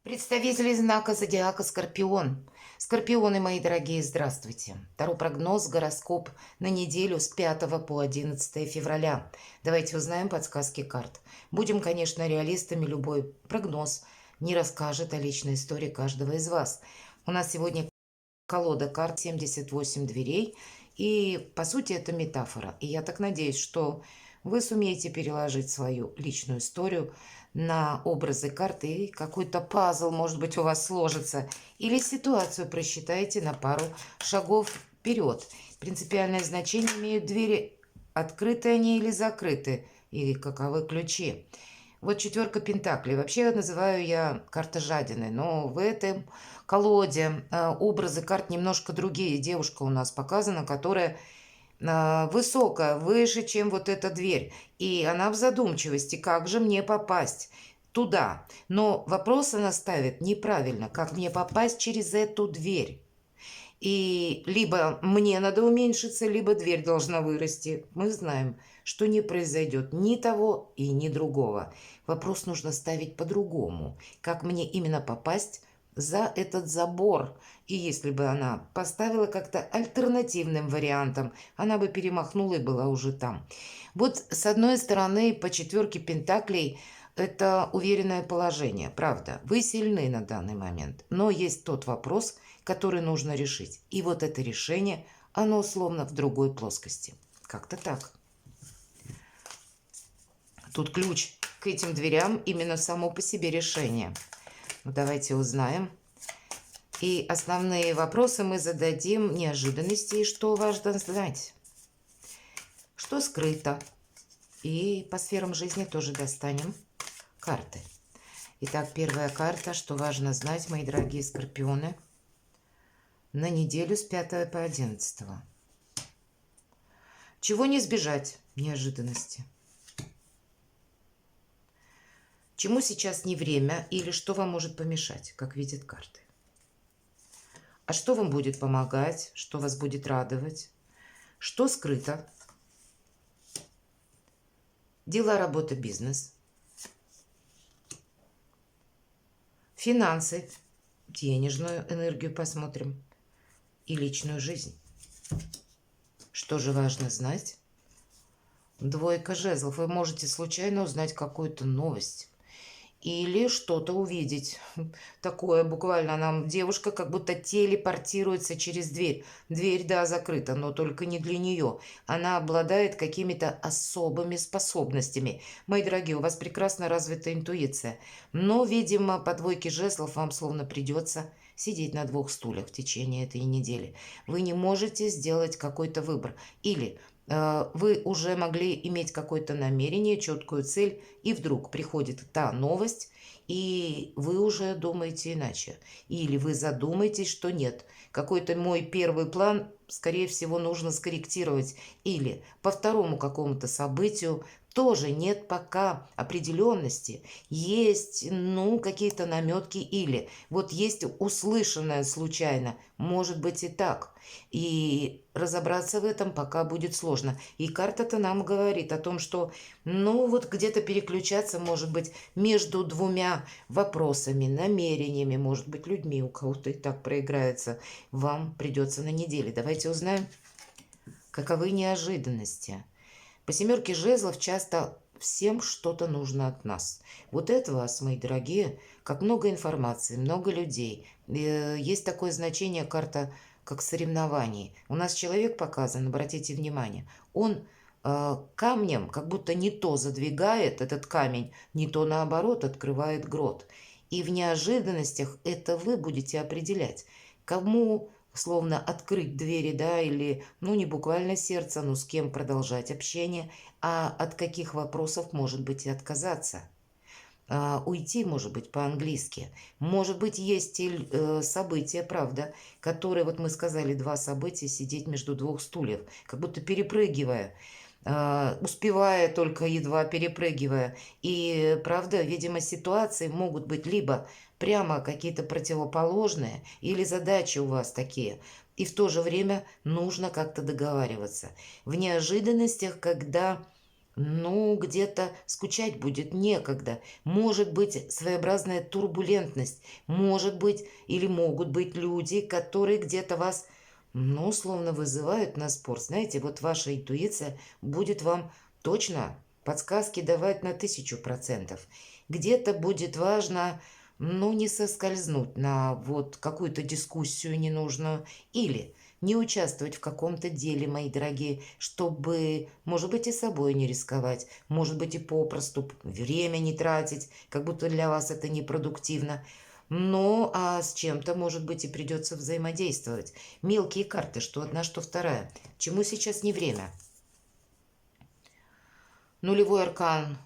Представители знака зодиака Скорпион. Скорпионы, мои дорогие, здравствуйте. Таро прогноз, гороскоп на неделю с 5 по 11 февраля. Давайте узнаем подсказки карт. Будем, конечно, реалистами, любой прогноз не расскажет о личной истории каждого из вас. У нас сегодня колода карт 78 дверей, и по сути это метафора. И я так надеюсь, что вы сумеете переложить свою личную историю на образы карты, и какой-то пазл, может быть, у вас сложится, или ситуацию просчитаете на пару шагов вперед. Принципиальное значение имеют двери, открыты они или закрыты, и каковы ключи. Вот четверка пентаклей. Вообще называю я карта жадины, но в этом колоде образы карт немножко другие. Девушка у нас показана, которая высокая, выше, чем вот эта дверь. И она в задумчивости, как же мне попасть туда. Но вопрос она ставит неправильно, как мне попасть через эту дверь. И либо мне надо уменьшиться, либо дверь должна вырасти. Мы знаем, что не произойдет ни того и ни другого. Вопрос нужно ставить по-другому. Как мне именно попасть за этот забор? И если бы она поставила как-то альтернативным вариантом, она бы перемахнула и была уже там. Вот с одной стороны, по четверке пентаклей это уверенное положение, правда. Вы сильны на данный момент, но есть тот вопрос, который нужно решить. И вот это решение, оно условно в другой плоскости. Как-то так. Тут ключ к этим дверям именно само по себе решение. Ну, давайте узнаем. И основные вопросы мы зададим неожиданности, и что важно знать. Что скрыто. И по сферам жизни тоже достанем карты. Итак, первая карта. Что важно знать, мои дорогие скорпионы, на неделю с 5 по 11. Чего не избежать? Неожиданности. Чему сейчас не время или что вам может помешать, как видят карты? А что вам будет помогать, что вас будет радовать? Что скрыто? Дела, работа, бизнес. Финансы, денежную энергию посмотрим. И личную жизнь. Что же важно знать? Двойка жезлов. Вы можете случайно узнать какую-то новость. Или что-то увидеть. Такое буквально нам девушка как будто телепортируется через дверь. Дверь, да, закрыта, но только не для нее. Она обладает какими-то особыми способностями. Мои дорогие, у вас прекрасно развита интуиция. Но, видимо, по двойке жезлов вам словно придется сидеть на двух стульях в течение этой недели. Вы не можете сделать какой-то выбор. Или вы уже могли иметь какое-то намерение, четкую цель, и вдруг приходит та новость, и вы уже думаете иначе. Или вы задумаетесь, что нет, какой-то мой первый план, скорее всего, нужно скорректировать. Или по второму какому-то событию тоже нет пока определенности. Есть, ну, какие-то наметки или вот есть услышанное случайно. Может быть и так. И разобраться в этом пока будет сложно. И карта-то нам говорит о том, что, ну, вот где-то переключаться, может быть, между двумя вопросами, намерениями, может быть, людьми, у кого-то и так проиграется, вам придется на неделе. Давайте узнаем, каковы неожиданности. По семерке жезлов часто всем что-то нужно от нас. Вот это вас, мои дорогие, как много информации, много людей. Есть такое значение карта, как соревнований. У нас человек показан, обратите внимание, он камнем как будто не то задвигает этот камень, не то наоборот открывает грот. И в неожиданностях это вы будете определять, кому словно открыть двери, да, или, ну, не буквально сердце, но с кем продолжать общение, а от каких вопросов, может быть, и отказаться. Уйти, может быть, по-английски. Может быть, есть события, правда, которые, вот мы сказали, два события, сидеть между двух стульев, как будто перепрыгивая, успевая только едва перепрыгивая. И, правда, видимо, ситуации могут быть либо прямо какие-то противоположные, или задачи у вас такие. И в то же время нужно как-то договариваться. В неожиданностях, когда Ну, где-то скучать будет некогда. Может быть своеобразная турбулентность. Может быть или могут быть люди, которые где-то вас, ну, условно вызывают на спор. Знаете, вот ваша интуиция будет вам точно подсказки давать на 1000%. Где-то будет важно, ну, не соскользнуть на вот какую-то дискуссию ненужную или не участвовать в каком-то деле, мои дорогие, чтобы, может быть, и собой не рисковать, может быть, и попросту время не тратить, как будто для вас это непродуктивно. Ну, а с чем-то, может быть, и придется взаимодействовать. Мелкие карты, что одна, что вторая. Чему сейчас не время? Нулевой аркан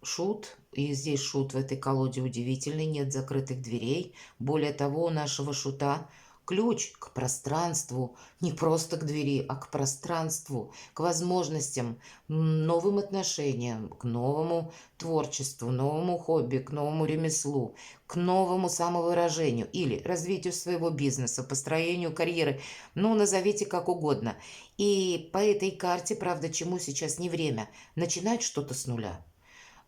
шут, и здесь шут в этой колоде удивительный, нет закрытых дверей. Более того, у нашего шута ключ к пространству, не просто к двери, а к пространству, к возможностям, новым отношениям, к новому творчеству, новому хобби, к новому ремеслу, к новому самовыражению или развитию своего бизнеса, построению карьеры, ну, назовите как угодно. И по этой карте, правда, чему сейчас не время? Начинать что-то с нуля.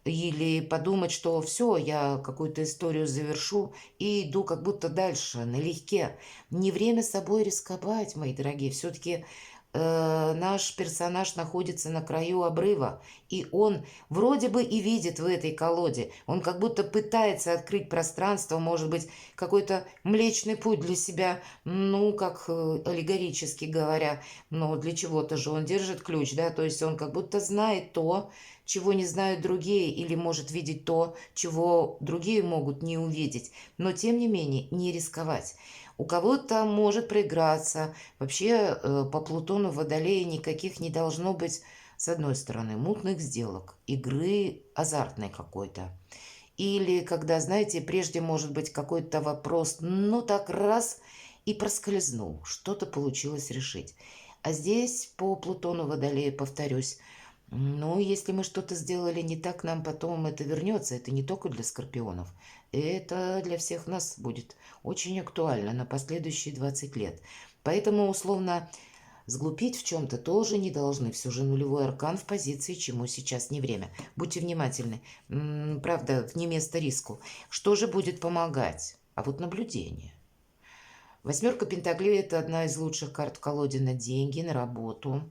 Или подумать, что все, я какую-то историю завершу и иду как будто дальше, налегке. Не время собой рисковать, мои дорогие. Все-таки наш персонаж находится на краю обрыва, и он вроде бы и видит в этой колоде. Он как будто пытается открыть пространство, может быть, какой-то млечный путь для себя, ну, как аллегорически говоря, но для чего-то же он держит ключ, да, то есть он как будто знает то, чего не знают другие, или может видеть то, чего другие могут не увидеть, но тем не менее не рисковать. У кого-то может проиграться. Вообще по Плутону в Водолее никаких не должно быть, с одной стороны, мутных сделок, игры азартной какой-то. Или когда, знаете, прежде может быть какой-то вопрос, ну так раз и проскользнул, что-то получилось решить. А здесь по Плутону Водолея, повторюсь, ну, если мы что-то сделали не так, нам потом это вернется. Это не только для скорпионов. Это для всех нас будет очень актуально на последующие 20 лет. Поэтому, условно, сглупить в чем-то тоже не должны. Все же нулевой аркан в позиции, чему сейчас не время. Будьте внимательны. Правда, не место риску. Что же будет помогать? А вот наблюдение. Восьмерка Пентаклей – это одна из лучших карт в колоде на деньги, на работу.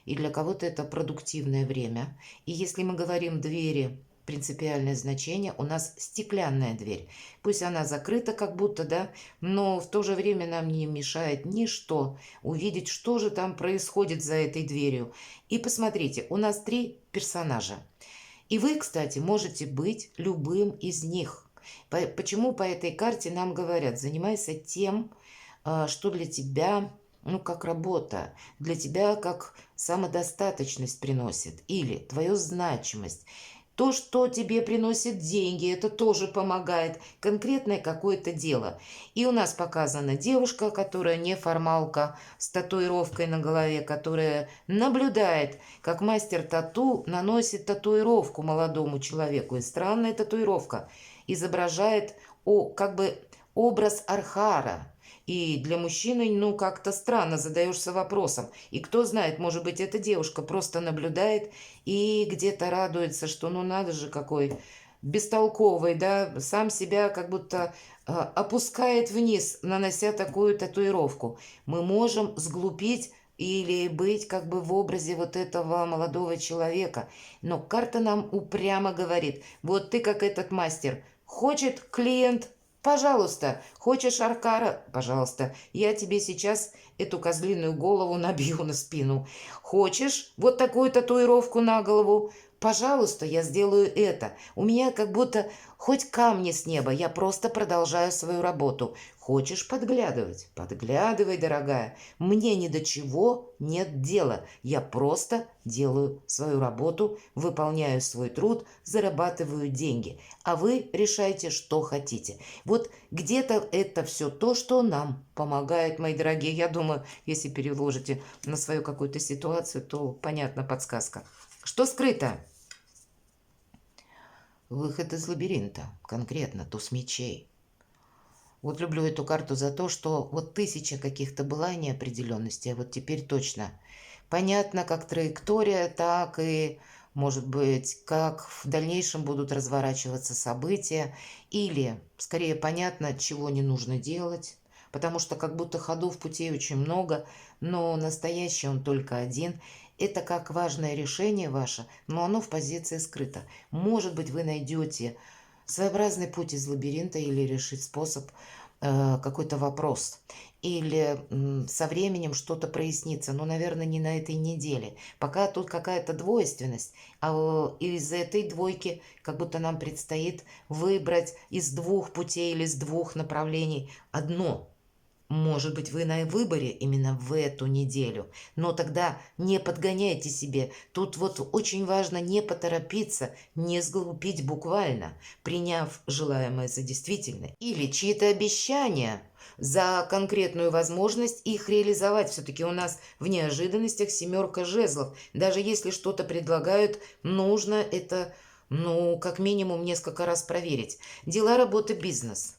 И для кого-то это продуктивное время. И если мы говорим двери, принципиальное значение, у нас стеклянная дверь. Пусть она закрыта как будто, да, но в то же время нам не мешает ничто увидеть, что же там происходит за этой дверью. И посмотрите, у нас 3 персонажа. И вы, кстати, можете быть любым из них. Почему по этой карте нам говорят, занимайся тем, что для тебя, ну, как работа, для тебя как самодостаточность приносит, или твою значимость. То, что тебе приносит деньги, это тоже помогает. Конкретное какое-то дело. И у нас показана девушка, которая неформалка, с татуировкой на голове, которая наблюдает, как мастер тату наносит татуировку молодому человеку. И странная татуировка изображает как бы образ Архара. И для мужчины, ну, как-то странно задаешься вопросом. И кто знает, может быть, эта девушка просто наблюдает и где-то радуется, что, ну, надо же, какой бестолковый, да, сам себя как будто опускает вниз, нанося такую татуировку. Мы можем сглупить или быть как бы в образе вот этого молодого человека. Но карта нам упрямо говорит, вот ты как этот мастер, хочет клиент, пожалуйста, хочешь аркара? Пожалуйста, я тебе сейчас эту козлиную голову набью на спину. Хочешь вот такую татуировку на голову? Пожалуйста, я сделаю это. У меня как будто хоть камни с неба, я просто продолжаю свою работу. Хочешь подглядывать? Подглядывай, дорогая. Мне ни до чего нет дела. Я просто делаю свою работу, выполняю свой труд, зарабатываю деньги. А вы решайте, что хотите. Вот где-то это все то, что нам помогает, мои дорогие. Я думаю, если переложите на свою какую-то ситуацию, то понятна подсказка. Что скрыто? Выход из лабиринта, конкретно туз мечей. Вот люблю эту карту за то, что вот 1000 каких-то была неопределенностей, а вот теперь точно понятно как траектория, так и может быть, как в дальнейшем будут разворачиваться события, или, скорее, понятно, чего не нужно делать, потому что как будто ходов путей очень много, но настоящий он только один. Это как важное решение ваше, но оно в позиции скрыто. Может быть, вы найдете своеобразный путь из лабиринта или решить способ какой-то вопрос. Или со временем что-то прояснится, но, наверное, не на этой неделе. Пока тут какая-то двойственность, а из этой двойки как будто нам предстоит выбрать из двух путей или из двух направлений одно. Может быть, вы на выборе именно в эту неделю, но тогда не подгоняйте себе. Тут вот очень важно не поторопиться, не сглупить буквально, приняв желаемое за действительное. Или чьи-то обещания за конкретную возможность их реализовать. Все-таки у нас в неожиданностях семерка жезлов. Даже если что-то предлагают, нужно это, ну, как минимум несколько раз проверить. Дела, работа, бизнес.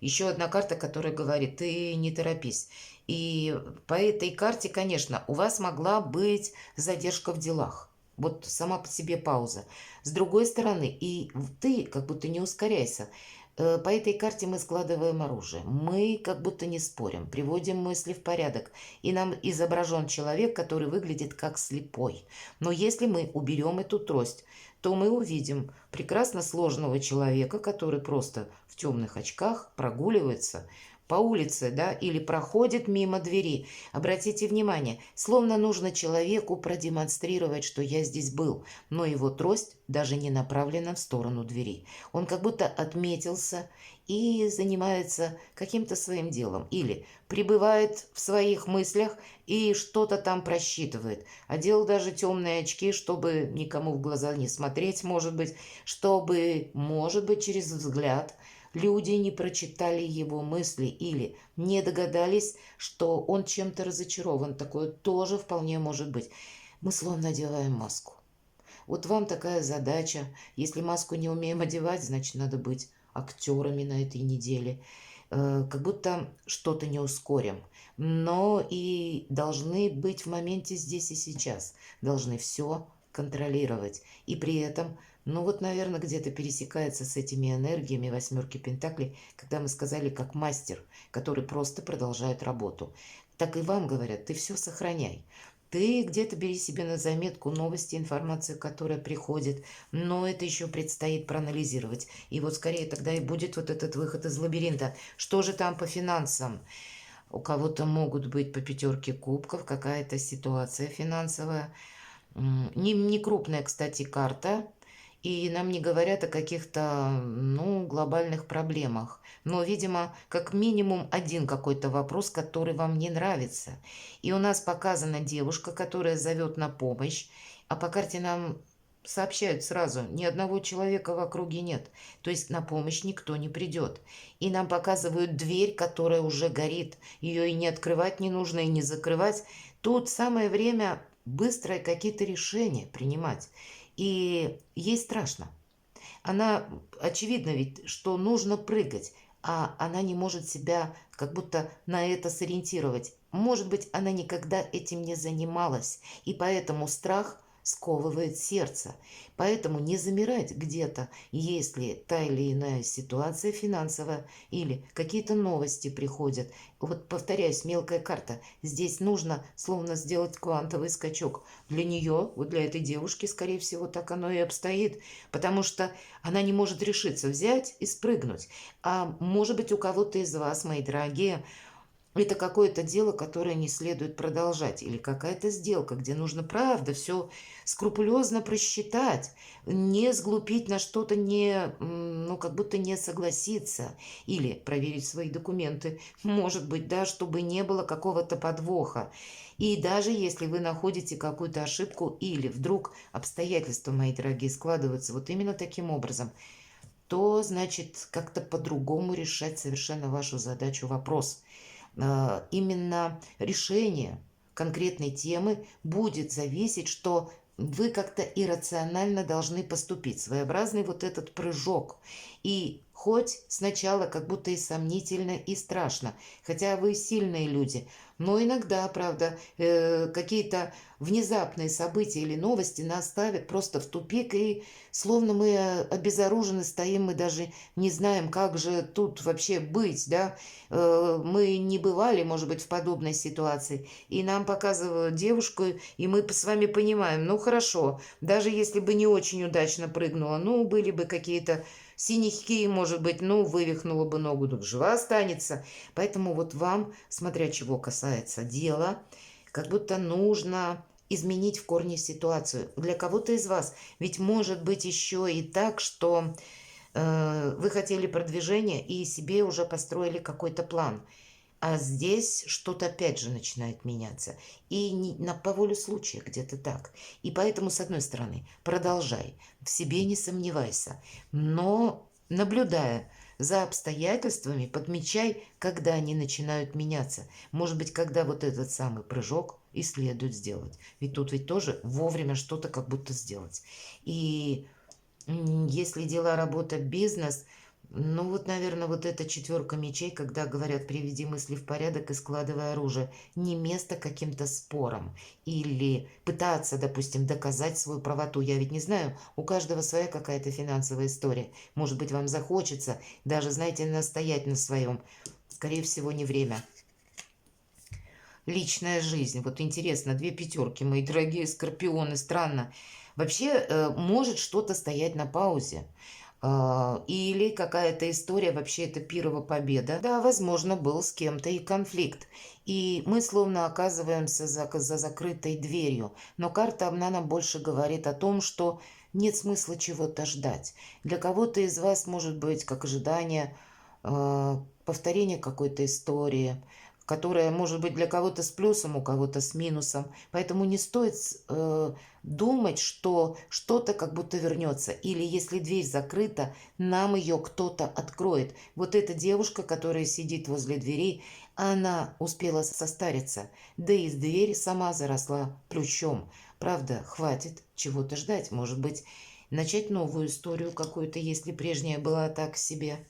Еще одна карта, которая говорит, ты не торопись. И по этой карте, конечно, у вас могла быть задержка в делах. Вот сама по себе пауза. С другой стороны, и ты как будто не ускоряйся. По этой карте мы складываем оружие. Мы как будто не спорим, приводим мысли в порядок. И нам изображен человек, который выглядит как слепой. Но если мы уберем эту трость, то мы увидим прекрасно сложного человека, который просто в темных очках прогуливается по улице, да, или проходит мимо двери. Обратите внимание, словно нужно человеку продемонстрировать, что я здесь был, но его трость даже не направлена в сторону двери. Он как будто отметился и занимается каким-то своим делом. Или пребывает в своих мыслях и что-то там просчитывает. Одел даже темные очки, чтобы никому в глаза не смотреть, может быть, чтобы, может быть, через взгляд люди не прочитали его мысли или не догадались, что он чем-то разочарован. Такое тоже вполне может быть. Мы словно одеваем маску. Вот вам такая задача. Если маску не умеем одевать, значит, надо быть актерами на этой неделе. Как будто что-то не ускорим. Но и должны быть в моменте здесь и сейчас. Должны все контролировать. И при этом, ну вот, наверное, где-то пересекается с этими энергиями восьмерки Пентаклей, когда мы сказали, как мастер, который просто продолжает работу. Так и вам говорят, ты все сохраняй. Ты где-то бери себе на заметку новости, информацию, которая приходит, но это еще предстоит проанализировать. И вот скорее тогда и будет вот этот выход из лабиринта. Что же там по финансам? У кого-то могут быть по пятерке кубков какая-то ситуация финансовая. Не крупная, кстати, карта. И нам не говорят о каких-то, ну, глобальных проблемах. Но, видимо, как минимум один какой-то вопрос, который вам не нравится. И у нас показана девушка, которая зовет на помощь, а по карте нам сообщают сразу, ни одного человека в округе нет. То есть на помощь никто не придет. И нам показывают дверь, которая уже горит. Ее и не открывать не нужно, и не закрывать. Тут самое время быстро какие-то решения принимать. И ей страшно. Она, очевидно ведь, что нужно прыгать, а она не может себя как будто на это сориентировать. Может быть, она никогда этим не занималась, и поэтому страх сковывает сердце. Поэтому не замирать где-то, если та или иная ситуация финансовая или какие-то новости приходят. Вот повторяюсь, мелкая карта. Здесь нужно словно сделать квантовый скачок. Для нее, вот для этой девушки, скорее всего, так оно и обстоит. Потому что она не может решиться взять и спрыгнуть. А может быть, у кого-то из вас, мои дорогие, это какое-то дело, которое не следует продолжать, или какая-то сделка, где нужно, правда, все скрупулезно просчитать, не сглупить на что-то, не, ну, как будто не согласиться, или проверить свои документы, может быть, да, чтобы не было какого-то подвоха. И даже если вы находите какую-то ошибку, или вдруг обстоятельства, мои дорогие, складываются вот именно таким образом, то, значит, как-то по-другому решать совершенно вашу задачу, вопрос. Именно решение конкретной темы будет зависеть, что вы как-то иррационально должны поступить. Своеобразный вот этот прыжок. И Хоть сначала как будто и сомнительно, и страшно, хотя вы сильные люди, но иногда, правда, какие-то внезапные события или новости нас ставят просто в тупик, и словно мы обезоружены стоим, мы даже не знаем, как же тут вообще быть, да. Мы не бывали, может быть, в подобной ситуации, и нам показывают девушку, и мы с вами понимаем, ну хорошо, даже если бы не очень удачно прыгнула, ну были бы какие-то синяки, может быть, ну вывихнула бы ногу, тут жива останется. Поэтому вот вам, смотря чего касается дела, как будто нужно изменить в корне ситуацию. Для кого-то из вас ведь может быть еще и так, что вы хотели продвижения и себе уже построили какой-то план. А здесь что-то опять же начинает меняться. И по воле случая где-то так. И поэтому, с одной стороны, продолжай, в себе не сомневайся, но наблюдая за обстоятельствами, подмечай, когда они начинают меняться. Может быть, когда вот этот самый прыжок и следует сделать. Ведь тут ведь тоже вовремя что-то как будто сделать. И если дела, работа, бизнес, ну вот, наверное, вот эта четверка мечей, когда говорят «приведи мысли в порядок и складывай оружие», не место каким-то спорам или пытаться, допустим, доказать свою правоту. Я ведь не знаю, у каждого своя какая-то финансовая история. Может быть, вам захочется даже, знаете, настоять на своем. Скорее всего, не время. Личная жизнь. Вот интересно, две пятерки, мои дорогие скорпионы, странно. Вообще, может что-то стоять на паузе. Или какая-то история, вообще это пирова победа. Да, возможно, был с кем-то и конфликт. И мы словно оказываемся за закрытой дверью. Но карта она нам больше говорит о том, что нет смысла чего-то ждать. Для кого-то из вас может быть как ожидание повторения какой-то истории, которая может быть для кого-то с плюсом, у кого-то с минусом. Поэтому не стоит думать, что что-то как будто вернется. Или если дверь закрыта, нам ее кто-то откроет. Вот эта девушка, которая сидит возле двери, она успела состариться. Да и дверь сама заросла плющом. Правда, хватит чего-то ждать. Может быть, начать новую историю какую-то, если прежняя была так себе.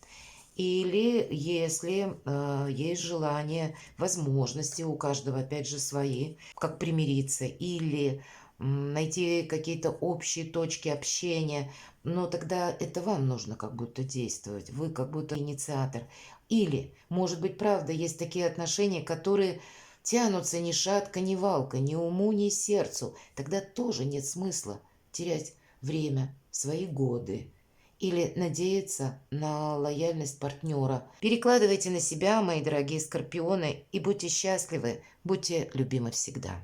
Или если есть желание, возможности у каждого, опять же, свои, как примириться, или найти какие-то общие точки общения, но тогда это вам нужно как будто действовать, вы как будто инициатор. Или, может быть, правда, есть такие отношения, которые тянутся ни шатка, ни валка, ни уму, ни сердцу. Тогда тоже нет смысла терять время, свои годы или надеяться на лояльность партнера. Перекладывайте на себя, мои дорогие скорпионы, и будьте счастливы, будьте любимы всегда.